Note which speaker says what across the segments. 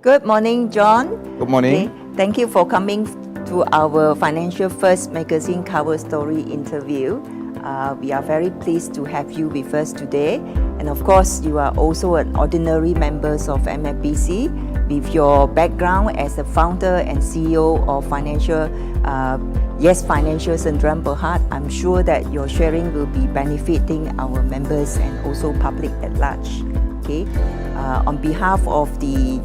Speaker 1: Good morning, John.
Speaker 2: Good morning.
Speaker 1: Thank you for coming to our Financial First magazine cover story interview. We are very pleased to have you with us today. And of course, you are also an ordinary member of MFBC with your background as the founder and CEO of Financial Sendran Berhad. I'm sure that your sharing will be benefiting our members and also public at large. Okay. On behalf of the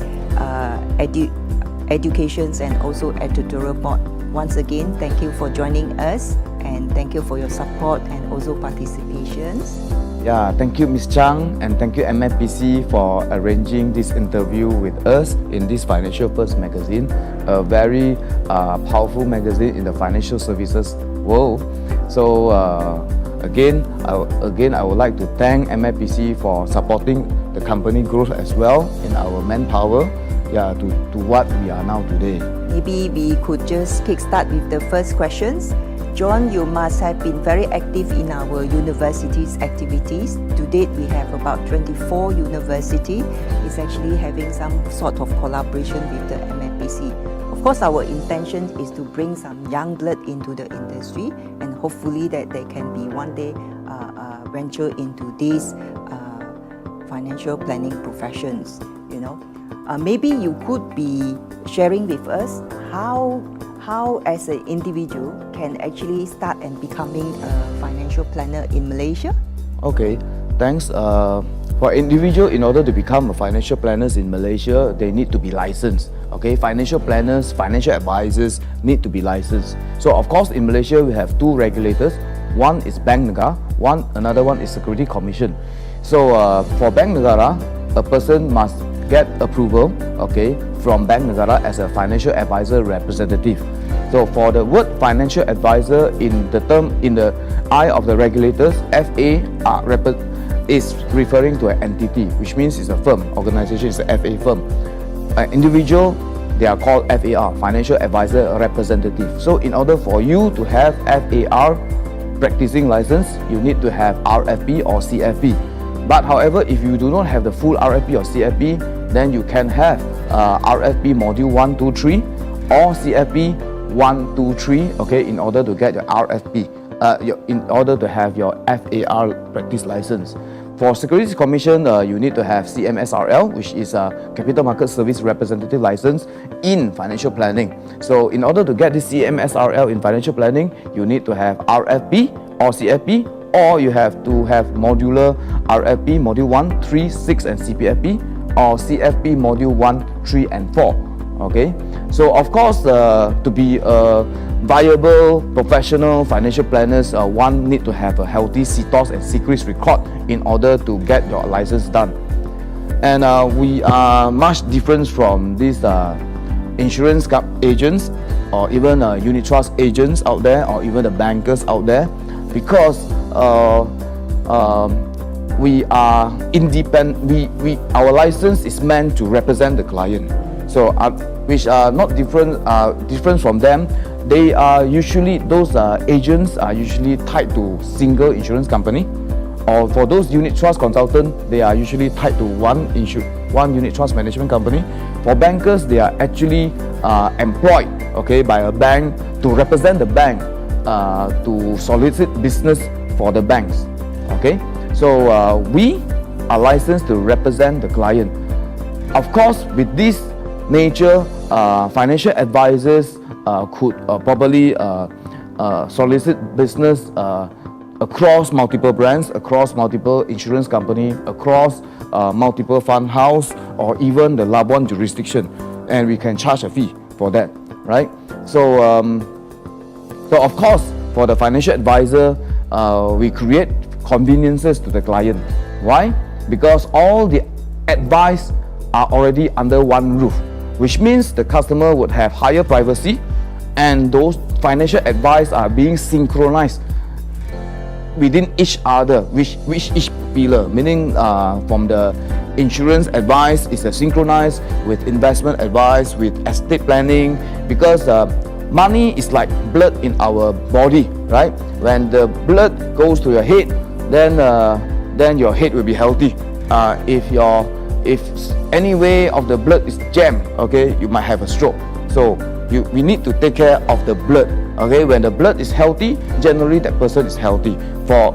Speaker 1: Educations and also Editorial Board, once again, thank you for joining us and thank you for your support and also participations.
Speaker 2: Yeah, thank you, Ms. Chang, and thank you, MFBC, for arranging this interview with us in this Financial First magazine, a very powerful magazine in the financial services world. So again, I would like to thank MFBC for supporting the company growth as well in our manpower, to what we are now today.
Speaker 1: Maybe we could just kickstart with the first questions. John, you must have been very active in our university's activities. To date, we have about 24 universities. It's actually having some sort of collaboration with the MFBC. Of course, our intention is to bring some young blood into the industry, and hopefully that they can be one day venture into these financial planning professions. Maybe you could be sharing with us how as an individual can actually start and becoming a financial planner in Malaysia?
Speaker 2: Okay, thanks. For individual, in order to become a financial planners in Malaysia, they need to be licensed. Okay, financial planners, financial advisors need to be licensed. So of course, in Malaysia, we have two regulators. One is Bank Negara, another one is Security Commission. So for Bank Negara, a person must get approval, okay, from Bank Negara as a financial advisor representative. So for the word financial advisor in the eye of the regulators, FA is referring to an entity, which means it's a firm. Organization is a FA firm. Individual, they are called FAR, financial advisor representative. So in order for you to have FAR practicing license, you need to have RFP or CFP. But however, if you do not have the full RFP or CFP, then you can have RFP module 1, 2, 3 or CFP 1, 2, 3, okay, in order to get your RFP, in order to have your FAR practice license. For Securities Commission, you need to have CMSRL, which is a Capital Market Service Representative license in financial planning. So in order to get this CMSRL in financial planning, you need to have RFP or CFP, or you have to have modular RFP, module 1, 3, 6 and CPFP, or CFP module 1, 3 and 4. Okay, so of course, to be a viable professional financial planners, one need to have a healthy CTOS and secrets record in order to get your license done. And we are much different from these insurance agents or even unit trust agents out there, or even the bankers out there, because we are independent. Our license is meant to represent the client. So which are not different from them. They are usually, those agents are usually tied to single insurance company, or for those unit trust consultant, they are usually tied to one unit trust management company. For bankers, they are actually employed, okay, by a bank to represent the bank, to solicit business for the banks. Okay, so we are licensed to represent the client. Of course, with this nature, financial advisors could probably solicit business across multiple brands, across multiple insurance companies, across multiple fund house, or even the Labuan jurisdiction, and we can charge a fee for that, right? So of course, for the financial advisor, we create conveniences to the client. Why? Because all the advice are already under one roof, which means the customer would have higher privacy, and those financial advice are being synchronized within each other, which each pillar, meaning from the insurance advice is synchronized with investment advice, with estate planning, because money is like blood in our body, right? When the blood goes to your head, then your head will be healthy. If your if any way of the blood is jammed, okay, you might have a stroke. So we need to take care of the blood. Okay, when the blood is healthy, generally that person is healthy. For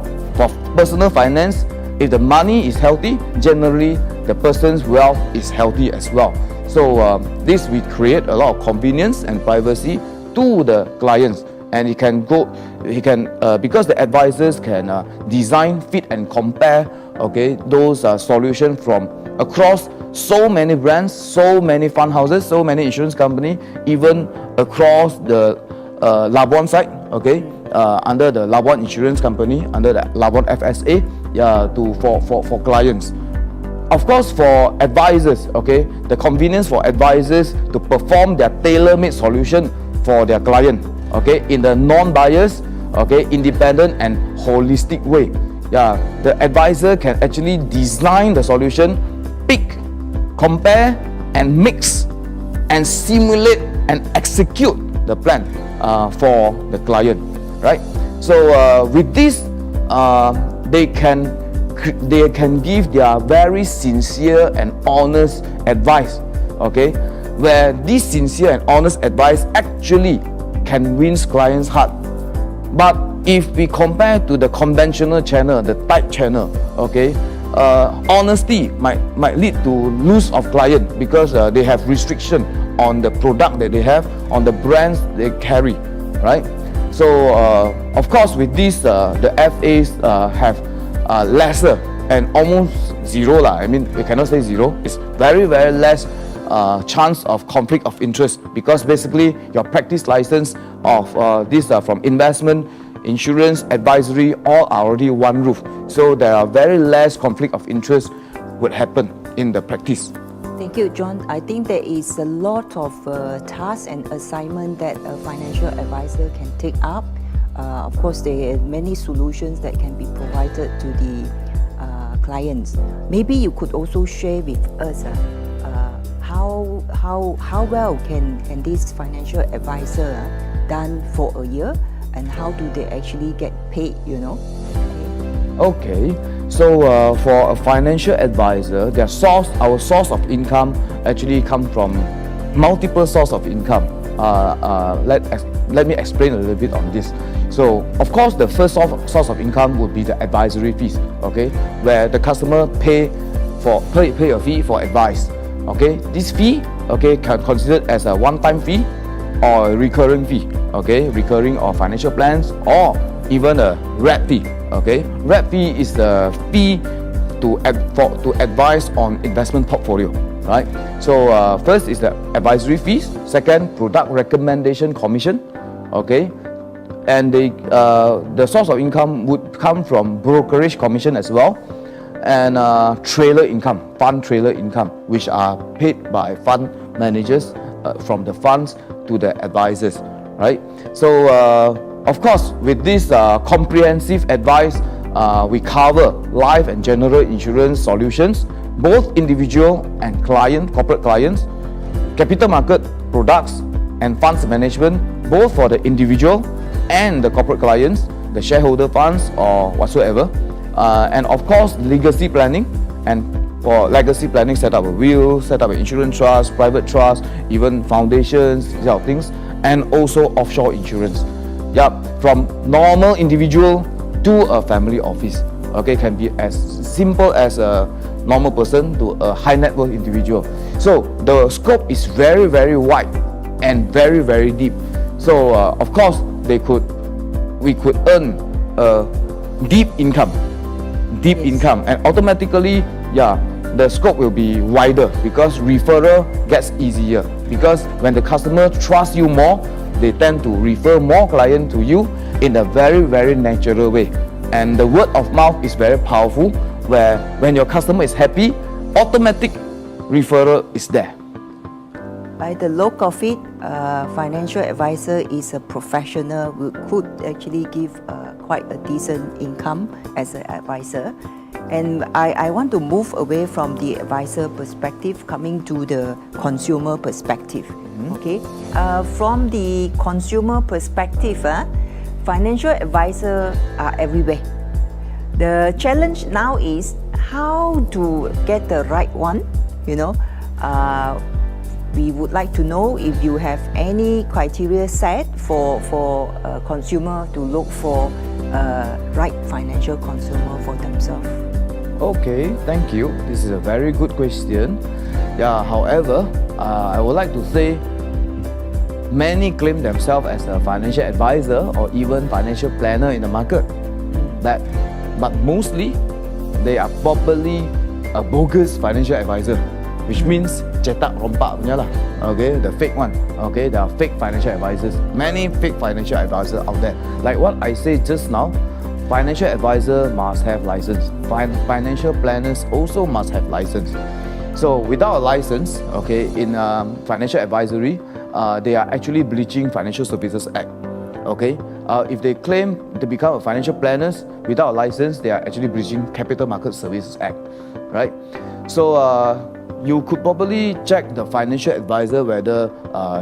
Speaker 2: personal finance, if the money is healthy, generally the person's wealth is healthy as well. So this will create a lot of convenience and privacy to the clients, and because the advisors can design, fit and compare, okay, those solutions from across so many brands, so many fund houses, so many insurance company, even across the Labuan side, okay, under the Labuan Insurance Company, under the Labuan FSA, for clients. Of course, for advisors, okay, the convenience for advisors to perform their tailor-made solution for their client, okay, in the non-biased, okay, independent and holistic way. Yeah, the advisor can actually design the solution, pick, compare, and mix, and simulate and execute the plan for the client, right? So with this, they can give their very sincere and honest advice, okay, where this sincere and honest advice actually can win clients' heart. But if we compare to the conventional channel, the type channel, okay, honesty might lead to loss of client because they have restriction on the product that they have, on the brands they carry, right? So of course with this, the FAs have lesser and almost zero lah. I mean, we cannot say zero. It's very less chance of conflict of interest, because basically your practice license of this from investment, insurance, advisory, all are already one roof. So there are very less conflict of interest would happen in the practice.
Speaker 1: Thank you, John. I think there is a lot of tasks and assignment that a financial advisor can take up. Of course, there are many solutions that can be provided to the clients. Maybe you could also share with us how well can this financial advisor done for a year, and how do they actually get paid, you know?
Speaker 2: Okay, so for a financial advisor, our source of income actually come from multiple source of income. Let me explain a little bit on this. So, of course, the first source of income would be the advisory fees, okay, where the customer pay a fee for advice. Okay, this fee, okay, can considered as a one-time fee or a recurring fee, okay, recurring or financial plans, or even a RAP fee. Okay, RAP fee is the fee to advise on investment portfolio, right? So first is the advisory fees. Second, product recommendation commission. Okay, and the source of income would come from brokerage commission as well, and trailer income, fund trailer income, which are paid by fund managers from the funds to the advisors, right? So of course, with this comprehensive advice, we cover life and general insurance solutions, both individual and corporate clients, capital market products and funds management, both for the individual and the corporate clients, the shareholder funds or whatsoever, and of course legacy planning, and for legacy planning, set up a will, set up an insurance trust, private trust, even foundations, these are things, and also offshore insurance. Yep, from normal individual to a family office. Okay, can be as simple as a normal person to a high net worth individual. So the scope is very wide and very deep. So of course we could earn a deep income, and automatically, yeah, the scope will be wider because referral gets easier. Because when the customer trusts you more, they tend to refer more clients to you in a very natural way. And the word of mouth is very powerful, where when your customer is happy, automatic referral is there.
Speaker 1: By the look of it, financial advisor is a professional who could actually give quite a decent income as an advisor. And I want to move away from the advisor perspective, coming to the consumer perspective. Okay, from the consumer perspective, financial advisors are everywhere. The challenge now is how to get the right one, you know. We would like to know if you have any criteria set for a consumer to look for a right financial consumer for themselves.
Speaker 2: Okay, thank you. This is a very good question. Yeah, however, I would like to say many claim themselves as a financial advisor or even financial planner in the market. But mostly, they are probably a bogus financial advisor, which means cetak rompak punya lah. Okay, the fake one. Okay, there are fake financial advisors. Many fake financial advisors out there. Like what I said just now, financial advisor must have license. Financial planners also must have license. So without a license, okay, in financial advisory, they are actually breaching Financial Services Act. Okay, if they claim to become a financial planners without a license, they are actually breaching Capital Market Services Act, right? So you could probably check the financial advisor whether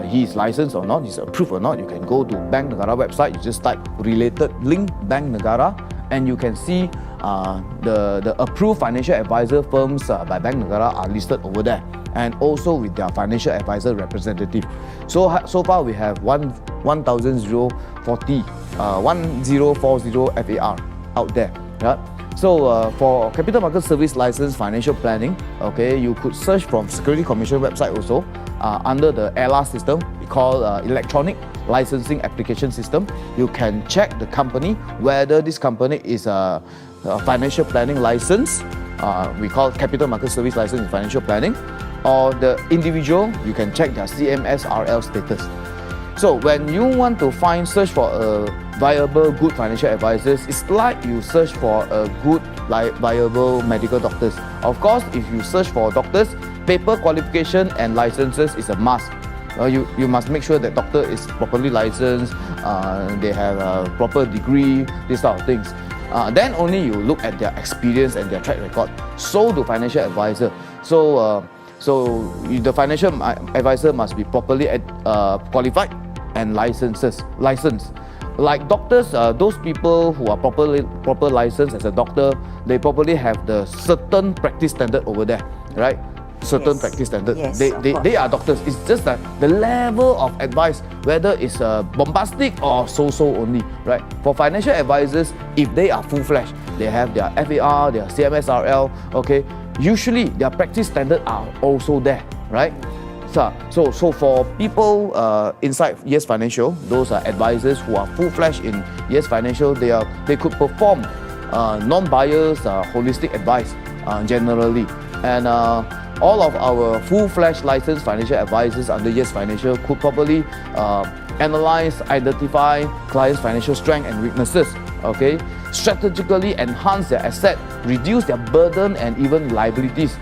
Speaker 2: he is licensed or not, he's approved or not. You can go to Bank Negara website, you just type related link Bank Negara, and you can see the approved financial advisor firms by Bank Negara are listed over there, and also with their financial advisor representative. So far we have 1040 FAR out there. Right? So for Capital Market Service License Financial Planning, okay, you could search from Security Commission website also under the ELA system, we call Electronic Licensing Application System. You can check the company whether this company is a financial planning license, we call Capital Market Service License in Financial Planning, or the individual, you can check their CMSRL status. So when you want to search for a viable, good financial advisors, it's like you search for a good, viable medical doctors. Of course, if you search for doctors, paper qualification and licenses is a must. You must make sure that doctor is properly licensed, they have a proper degree, these sort of things. Then only you look at their experience and their track record. So do financial advisor. So the financial advisor must be properly qualified and licensed. Like doctors, those people who are proper licensed as a doctor, they probably have the certain practice standard over there, right? Certain practice standard.
Speaker 1: Yes,
Speaker 2: they are doctors. It's just that the level of advice, whether it's bombastic or so-so only, right? For financial advisors, if they are full-fledged, they have their FAR, their CMSRL, okay, usually their practice standards are also there, right? So for people inside Yes Financial, those are advisors who are full-fledged in Yes Financial, they could perform non-biased holistic advice generally, and all of our full-fledged licensed financial advisors under Yes Financial could probably analyze, identify clients' financial strengths and weaknesses, okay, strategically enhance their asset, reduce their burden and even liabilities,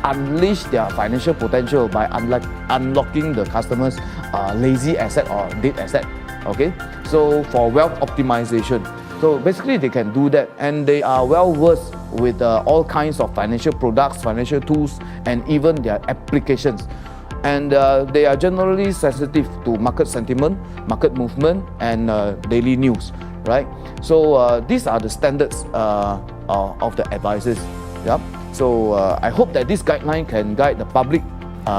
Speaker 2: unleash their financial potential by unlocking the customer's lazy asset or dead asset, okay. So for wealth optimization, so basically they can do that, and they are well versed with all kinds of financial products, financial tools, and even their applications. And they are generally sensitive to market sentiment, market movement, and daily news, right? So these are the standards of the advisors. Yeah. So I hope that this guideline can guide the public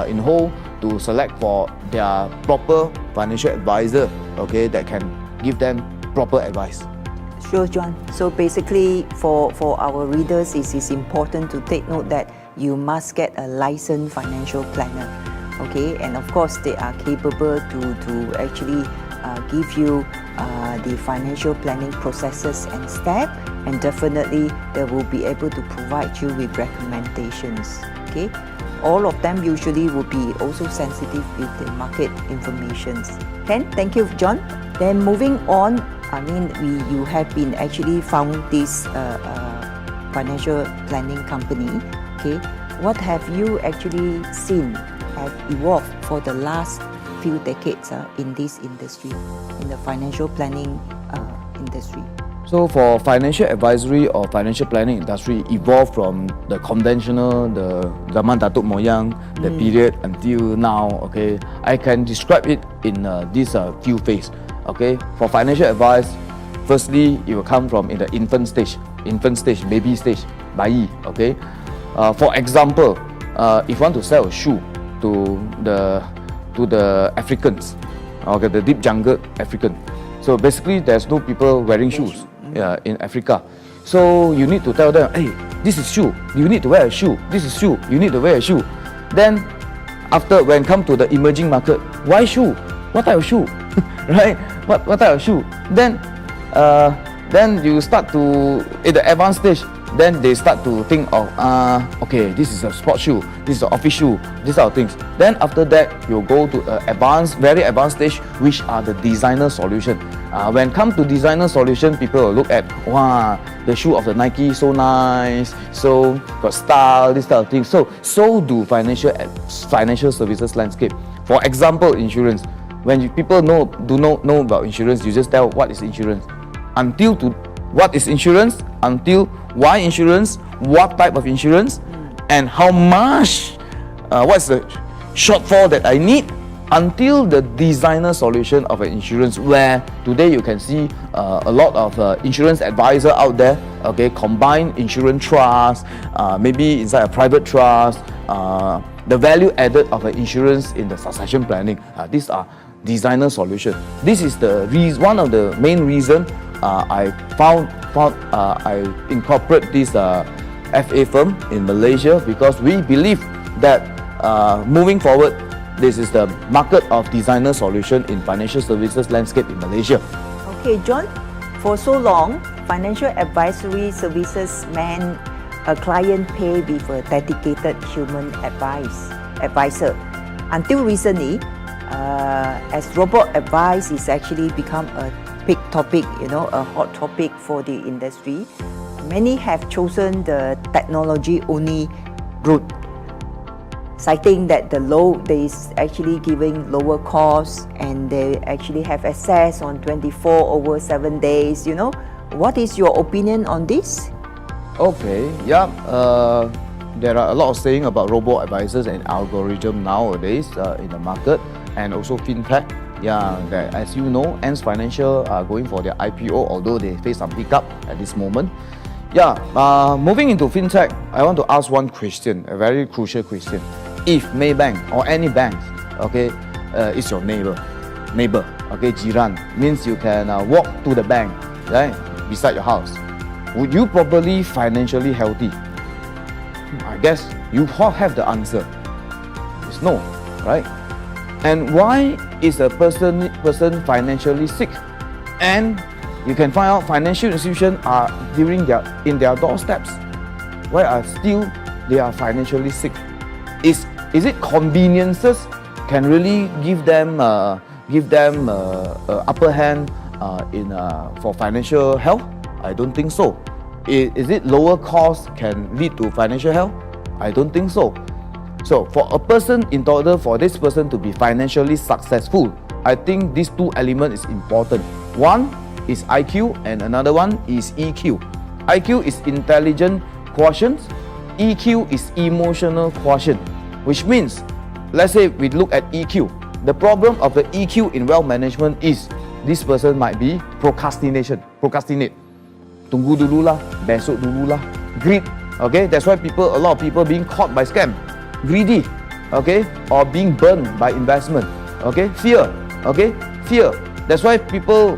Speaker 2: in whole to select for their proper financial advisor, okay, that can give them proper advice.
Speaker 1: Sure, John. So basically, for our readers, it is important to take note that you must get a licensed financial planner, okay? And of course, they are capable to actually give you the financial planning processes and steps, and definitely they will be able to provide you with recommendations, okay? All of them usually will be also sensitive with the market information. Ken, thank you, John. Then moving on, I mean, you have been actually found this financial planning company, okay? What have you actually seen have evolved for the last few decades in this industry, in the financial planning industry?
Speaker 2: So for financial advisory or financial planning industry, evolved from the conventional, the zaman datuk moyang, the period until now, okay, I can describe it in these few phases. Okay, for financial advice, Firstly, it will come from in the infant stage, baby stage, bayi. Okay. For example, if you want to sell a shoe to the Africans, okay, the deep jungle African. So basically, there's no people wearing shoes in Africa. So you need to tell them, hey, this is shoe. You need to wear a shoe. This is shoe. You need to wear a shoe. Then, after when come to the emerging market, why shoe? What type of shoe? Right? What type of shoe? Then you start to in the advanced stage. Then they start to think of okay, this is a sports shoe, this is an office shoe, these are things. Then after that, you go to very advanced stage, which are the designer solution. When come to designer solution, people will look at, wow, the shoe of the Nike so nice, so got style, this type of thing. So do financial services landscape. For example, insurance. When people do not know about insurance, you just tell what is insurance. What is insurance, until why insurance, what type of insurance, and how much, what's the shortfall that I need, until the designer solution of an insurance, where today you can see a lot of insurance advisor out there, okay, combine insurance trust, maybe inside a private trust, the value added of an insurance in the succession planning. These are designer solution. This is one of the main reason I incorporate this FA firm in Malaysia, because we believe that moving forward, this is the market of designer solution in financial services landscape in Malaysia.
Speaker 1: Okay, John, for so long, financial advisory services meant a client pay with a dedicated human advisor. Until recently, as robot advice is actually become a big topic, a hot topic for the industry. Many have chosen the technology-only route, citing that they is actually giving lower costs and they actually have access on 24/7 days. What is your opinion on this?
Speaker 2: Okay, yeah. There are a lot of saying about robo advisors and algorithm nowadays in the market, and also fintech. Yeah, as you know, Ants Financial are going for their IPO, although they face some hiccup at this moment. Yeah, moving into fintech, I want to ask one question, a very crucial question. If Maybank or any banks, okay, is your neighbor, okay, jiran, means you can walk to the bank, right, beside your house. Would you probably financially healthy? I guess you all have the answer. It's no, right? And why is a person financially sick? And you can find out financial institutions are in their doorsteps. Why they are financially sick? Is it conveniences can really give them upper hand for financial health? I don't think so. Is it lower cost can lead to financial health? I don't think so. So for a person, in order for this person to be financially successful, I think these two elements is important. One is IQ and another one is EQ. IQ is intelligent quotient, EQ is emotional quotient, which means, let's say we look at EQ. The problem of the EQ in wealth management is this person might be procrastinate. Tunggu dululah, besok dululah. Greed, okay? That's why a lot of people being caught by scam. Greedy, okay? Or being burned by investment, okay? Fear, okay? Fear. That's why people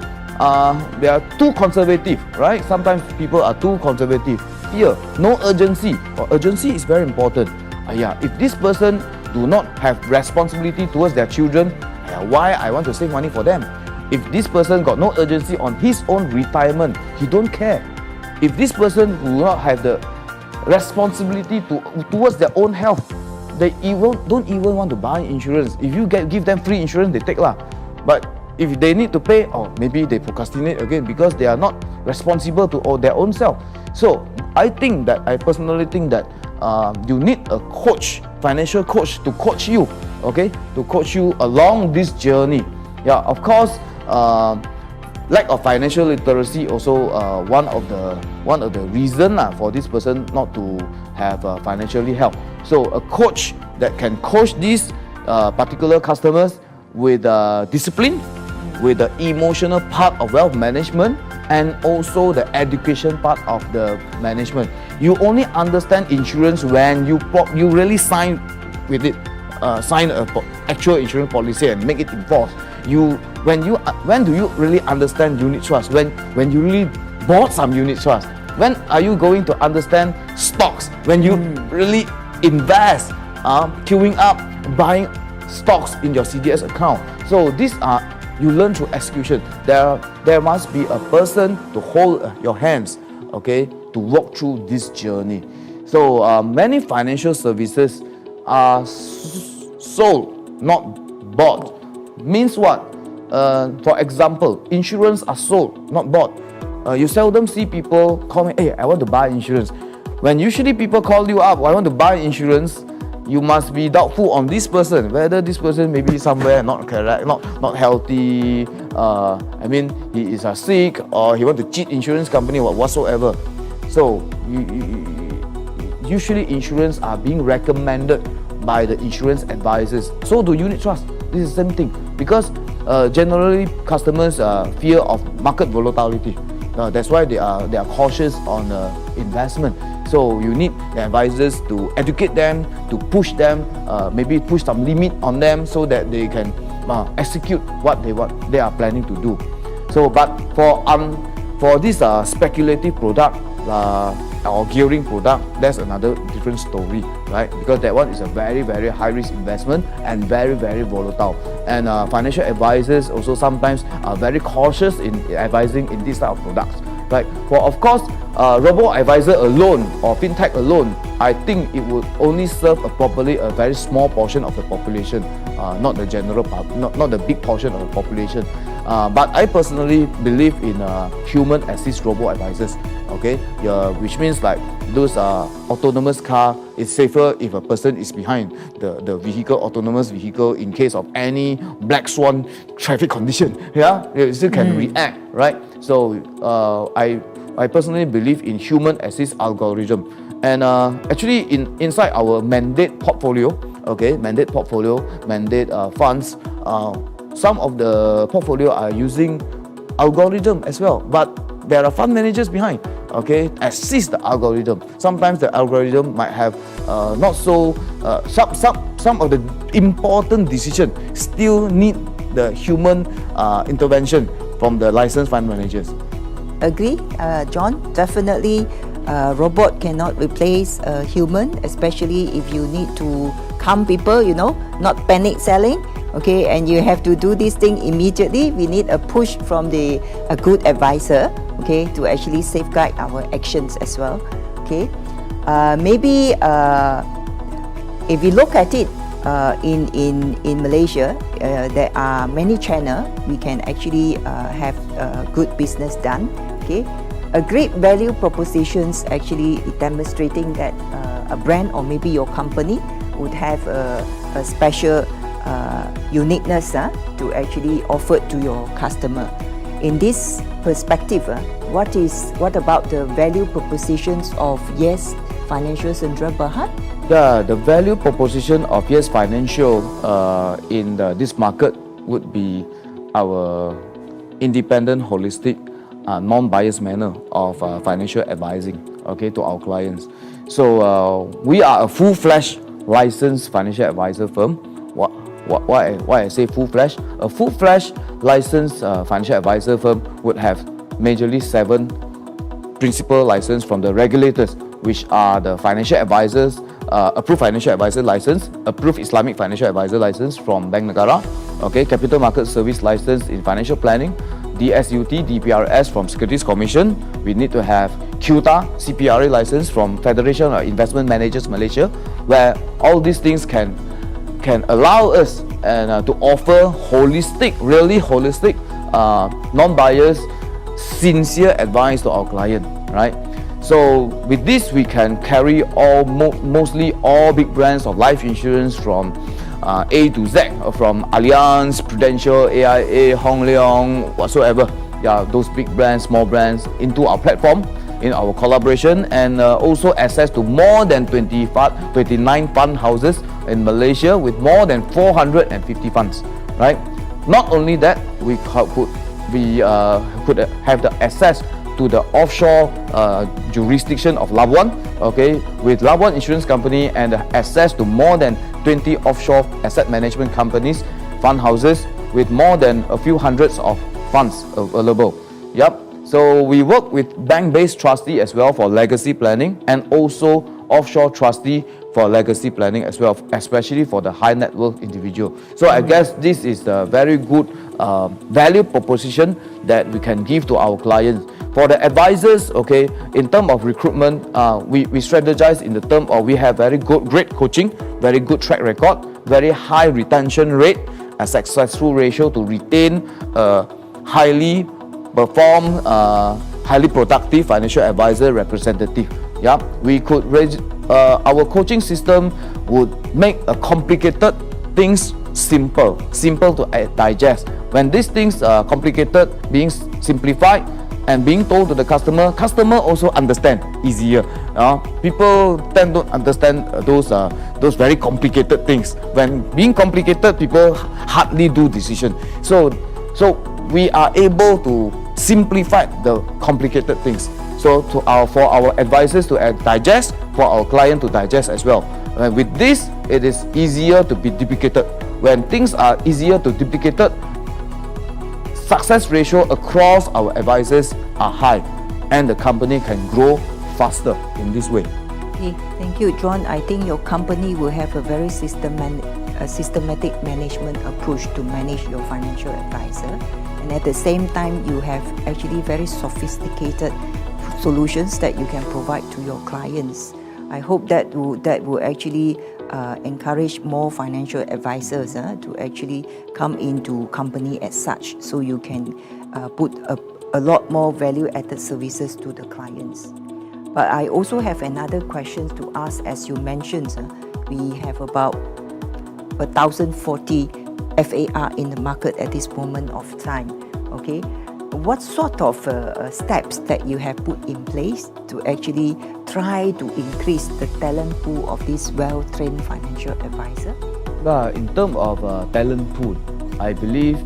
Speaker 2: they are too conservative, right? Sometimes people are too conservative. Fear, no urgency. Urgency is very important. If this person do not have responsibility towards their children, why I want to save money for them? If this person got no urgency on his own retirement, he don't care. If this person do not have the responsibility towards their own health, they don't even want to buy insurance. If you give them free insurance, they take lah. But if they need to pay, or maybe they procrastinate again because they are not responsible to their own self. So I personally think that you need a coach, financial coach, to coach you, okay, to coach you along this journey. Yeah, of course. Lack of financial literacy also one of the reason for this person not to have financially help. So a coach that can coach these particular customers with discipline, with the emotional part of wealth management, and also the education part of the management. You only understand insurance when you really sign with it, sign a actual insurance policy and make it enforced. When do you really understand unit trust? When you really bought some unit trust. When are you going to understand stocks? When you really invest, queuing up, buying stocks in your CDS account. So these are, you learn through execution. There must be a person to hold your hands, okay, to walk through this journey. So many financial services are sold, not bought. Means what? For example, insurance are sold, not bought. You seldom see people call me, hey, I want to buy insurance. When usually people call you up, I want to buy insurance, you must be doubtful on this person, whether this person may be somewhere not correct, not healthy. I mean, he is sick, or he want to cheat insurance company or whatsoever. So usually insurance are being recommended by the insurance advisors. So do unit trust. This is the same thing, because generally customers fear of market volatility. That's why they are cautious on investment. So you need the advisors to educate them, to push them, maybe push some limit on them so that they can execute what they are planning to do. So, but for this speculative product or gearing product, that's another different story, right? Because that one is a very, very high risk investment and very, very volatile. And financial advisors also sometimes are very cautious in advising in this type of products, right? For of course, robo-advisor alone or fintech alone, I think it would only serve probably a very small portion of the population, not the general not the big portion of the population. But I personally believe in human assist robo-advisors, okay? Which means like those autonomous car is safer if a person is behind the vehicle, autonomous vehicle, in case of any black swan traffic condition. Yeah, you still can react, right? So I personally believe in human assist algorithm, and actually inside our mandate portfolio, okay, mandate funds, some of the portfolio are using algorithm as well, but there are fund managers behind, okay, assist the algorithm. Sometimes the algorithm might have not so some of the important decision still need the human intervention from the licensed fund managers.
Speaker 1: Agree, John? Definitely, robot cannot replace a human, especially if you need to calm people, not panic selling. Okay, and you have to do this thing immediately. We need a push from a good advisor, okay, to actually safeguard our actions as well. Okay, maybe if we look at it in Malaysia, there are many channels we can actually have good business done. Okay, a great value propositions actually demonstrating that a brand or maybe your company would have a special uniqueness to actually offer to your customer. In this perspective, what about the value propositions of Yes Financial, Sundra Berhad?
Speaker 2: Yeah, the value proposition of Yes Financial in this market would be our independent, holistic, non-biased manner of financial advising, okay, to our clients. So we are a full-fledged licensed financial advisor firm. Why I say full-fledged? A full-fledged licensed financial advisor firm would have majorly 7 principal license from the regulators, which are the financial advisors, approved financial advisor license, approved Islamic financial advisor license from Bank Negara, okay, capital market service license in financial planning, DSUT, DPRS from Securities Commission. We need to have QTA, CPRA license from Federation of Investment Managers Malaysia, where all these things can allow us to offer really holistic, non-biased, sincere advice to our client, right? So with this, we can carry mostly all big brands of life insurance from A to Z, from Allianz, Prudential, AIA, Hong Leong, whatsoever. Yeah, those big brands, small brands into our platform, in our collaboration, and also access to more than 29 fund houses in Malaysia with more than 450 funds, right? Not only that, we could we could have the access to the offshore jurisdiction of Labuan, okay, with Labuan Insurance Company and the access to more than 20 offshore asset management companies, fund houses, with more than a few hundreds of funds available. Yep. So we work with bank-based trustee as well for legacy planning, and also offshore trustee for legacy planning as well, especially for the high net worth individual. So I guess this is a very good value proposition that we can give to our clients. For the advisors, okay, in terms of recruitment, we strategize in the term of we have very great coaching, very good track record, very high retention rate, a successful ratio to retain highly perform, highly productive financial advisor representative. Yeah, we could our coaching system would make a complicated things simple to digest. When these things are complicated, being simplified and being told to the customer also understand easier. People tend to understand those very complicated things. When being complicated, people hardly do decision. So we are able to simplify the complicated things. So for our advisors to digest, for our client to digest as well. With this, it is easier to be duplicated. When things are easier to duplicated, success ratio across our advisors are high, and the company can grow faster in this way.
Speaker 1: Okay, thank you, John. I think your company will have a very systematic management approach to manage your financial advisor, and at the same time, you have actually very sophisticated solutions that you can provide to your clients. I hope that will actually encourage more financial advisors to actually come into company as such, so you can put a lot more value-added services to the clients. But I also have another question to ask. As you mentioned, we have about 1,040 FAR in the market at this moment of time. Okay, what sort of steps that you have put in place to actually try to increase the talent pool of this well-trained financial advisor?
Speaker 2: In terms of talent pool, I believe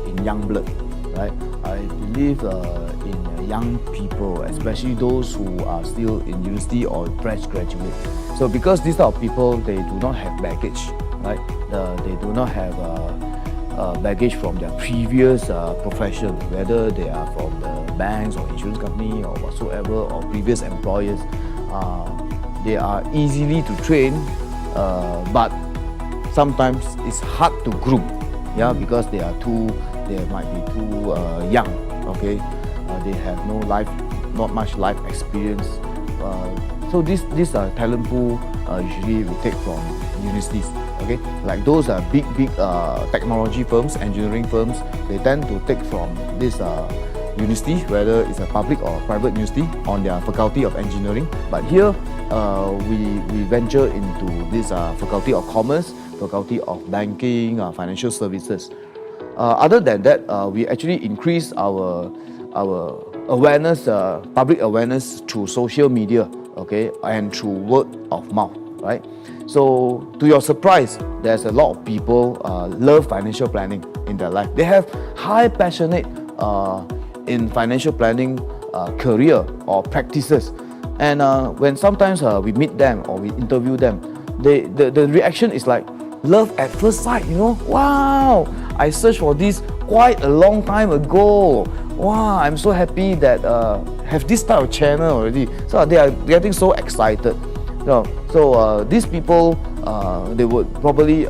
Speaker 2: in young blood, right? I believe in young people, especially those who are still in university or fresh graduate. So because these type of people, they do not have baggage, right? They do not have baggage from their previous profession, whether they are from the banks or insurance company or whatsoever, or previous employers. They are easily to train, but sometimes it's hard to groom, yeah, because they might be too young. Okay, they have not much life experience. So this talent pool usually we take from universities. Okay, like those are big technology firms, engineering firms. They tend to take from this university, whether it's a public or private university, on their faculty of engineering. But here we venture into this faculty of commerce, faculty of banking, financial services. Other than that, we actually increase our awareness, public awareness through social media, okay, and through word of mouth, right? So to your surprise, there's a lot of people love financial planning in their life. They have high passionate in financial planning career or practices. And when sometimes we meet them or we interview them, the reaction is like love at first sight, you know. Wow, I searched for this quite a long time ago. Wow, I'm so happy that have this type of channel already. So they are getting so excited. So these people, they would probably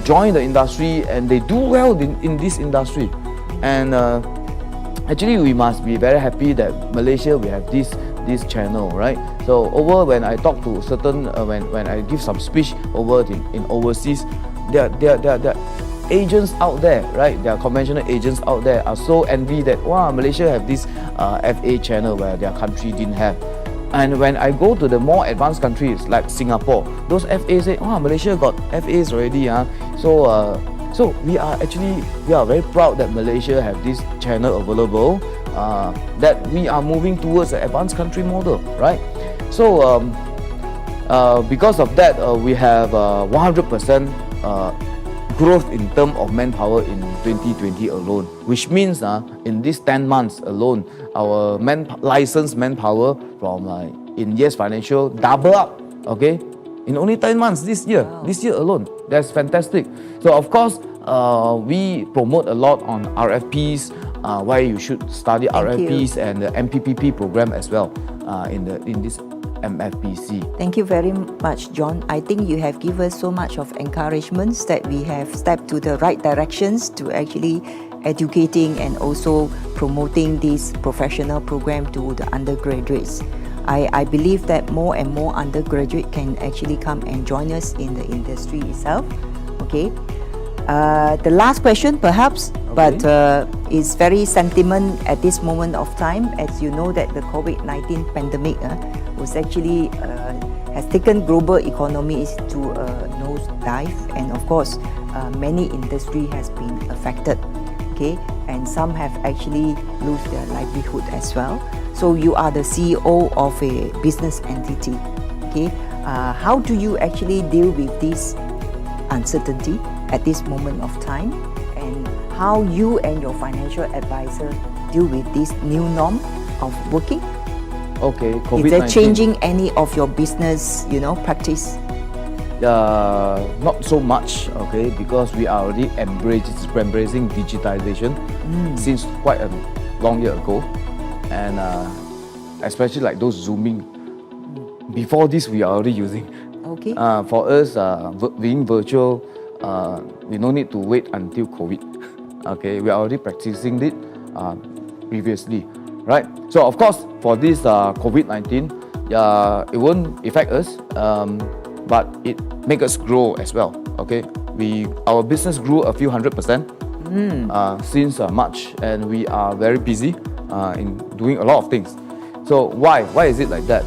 Speaker 2: join the industry, and they do well in this industry. And actually, we must be very happy that Malaysia, we have this channel, right? So when I talk to certain, when I give some speech over in overseas, there are agents out there, right? There are conventional agents out there are so envy that wow, Malaysia have this FA channel where their country didn't have. And when I go to the more advanced countries like Singapore, those FAs say, oh, Malaysia got FAs already. So we are very proud that Malaysia have this channel available, that we are moving towards an advanced country model, right? So because of that, we have 100% growth in terms of manpower in 2020 alone, which means in these 10 months alone, our licensed manpower from in Yes Financial double up, okay? In only 10 months this year, this year alone. That's fantastic. So of course, we promote a lot on RFPs, why you should study RFPs and the MPPP program as well in this MFPC.
Speaker 1: Thank you very much, John. I think you have given us so much of encouragements that we have stepped to the right directions to actually educating and also promoting this professional program to the undergraduates. I believe that more and more undergraduate can actually come and join us in the industry itself. Okay. The last question perhaps, but is very sentiment at this moment of time. As you know that the COVID-19 pandemic was actually has taken global economies to a nosedive, and of course many industry has been affected, okay, and some have actually lose their livelihood as well. So you are the CEO of a business entity, okay. How do you actually deal with this uncertainty at this moment of time, and how you and your financial advisor deal with this new norm of working?
Speaker 2: Okay, COVID-19.
Speaker 1: Is that changing any of your business, practice?
Speaker 2: Not so much, okay, because we are already embracing digitization since quite a long year ago, and especially like those Zooming. Before this, we are already using.
Speaker 1: Okay.
Speaker 2: For us, being virtual, we no need to wait until COVID. Okay, we are already practicing it previously, right? So of course, for this COVID-19, it won't affect us, but it make us grow as well. Okay, our business grew a few 100% since March, and we are very busy in doing a lot of things. So why is it like that?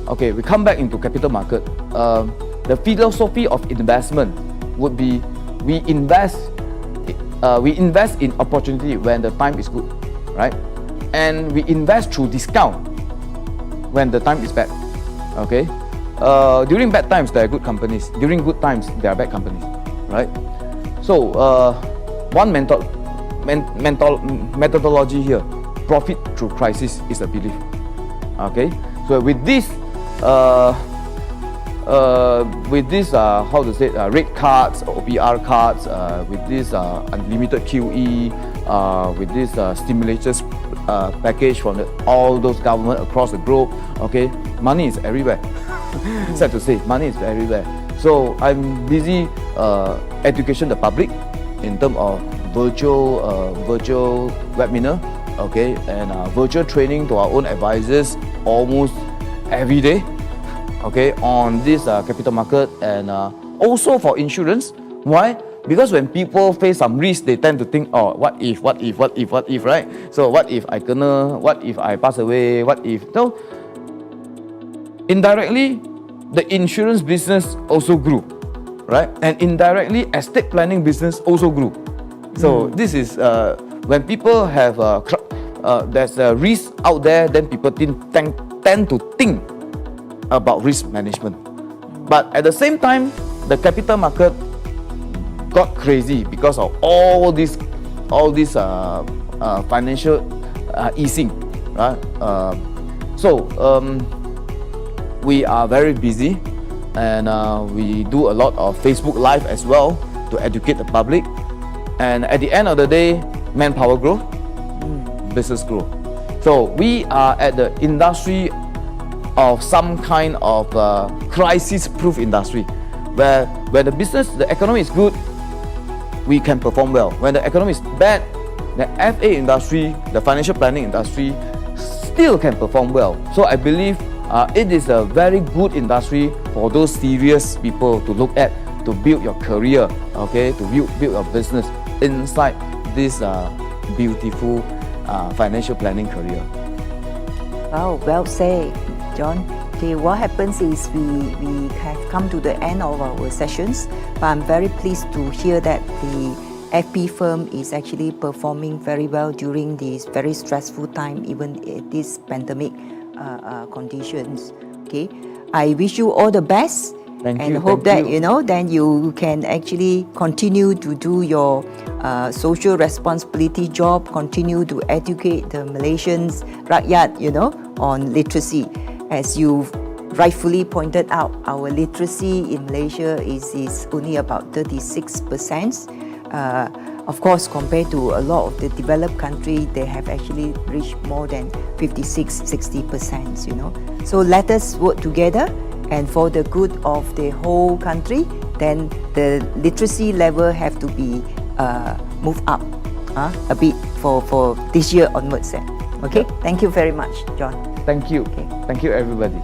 Speaker 2: Okay, we come back into capital market. The philosophy of investment would be we invest in opportunity when the time is good, right? And we invest through discount when the time is bad. Okay, during bad times there are good companies. During good times there are bad companies, right? So one methodology here: profit through crisis is a belief. Okay, so with this. How to say, rate cards, OPR cards, with this unlimited QE, with this stimulus package from all those government across the globe, okay, money is everywhere. Sad to say, money is everywhere. So I'm busy education the public in terms of virtual webinar, okay, and virtual training to our own advisors almost every day, okay, on this capital market, and also for insurance. Why? Because when people face some risk, they tend to think, oh, what if, right? So what if I what if I pass away, what if? So indirectly, the insurance business also grew, right? And indirectly, estate planning business also grew. So this is when people have there's a risk out there, then people tend to think about risk management. But at the same time, the capital market got crazy because of all this financial easing, right? We are very busy, and we do a lot of Facebook Live as well to educate the public. And at the end of the day, manpower growth, business growth. So we are at the industry of some kind of crisis-proof industry, where when the economy is good, we can perform well. When the economy is bad, the FA industry, the financial planning industry, still can perform well. So I believe it is a very good industry for those serious people to look at, to build your career, okay, to build your business inside this beautiful financial planning career.
Speaker 1: Wow, well said, John. Okay, what happens is we have come to the end of our sessions, but I'm very pleased to hear that the FP firm is actually performing very well during this very stressful time, even this pandemic conditions. Okay, I wish you all the best,
Speaker 2: Thank
Speaker 1: and
Speaker 2: you,
Speaker 1: hope
Speaker 2: thank
Speaker 1: that
Speaker 2: you.
Speaker 1: then you can actually continue to do your social responsibility job, continue to educate the Malaysians, rakyat, on literacy. As you rightfully pointed out, our literacy in Malaysia is only about 36%. Of course, compared to a lot of the developed countries, they have actually reached more than 56-60%. So let us work together, and for the good of the whole country, then the literacy level have to be moved up a bit for this year onwards. Okay, thank you very much, John.
Speaker 2: Thank you.
Speaker 1: Okay.
Speaker 2: Thank you, everybody.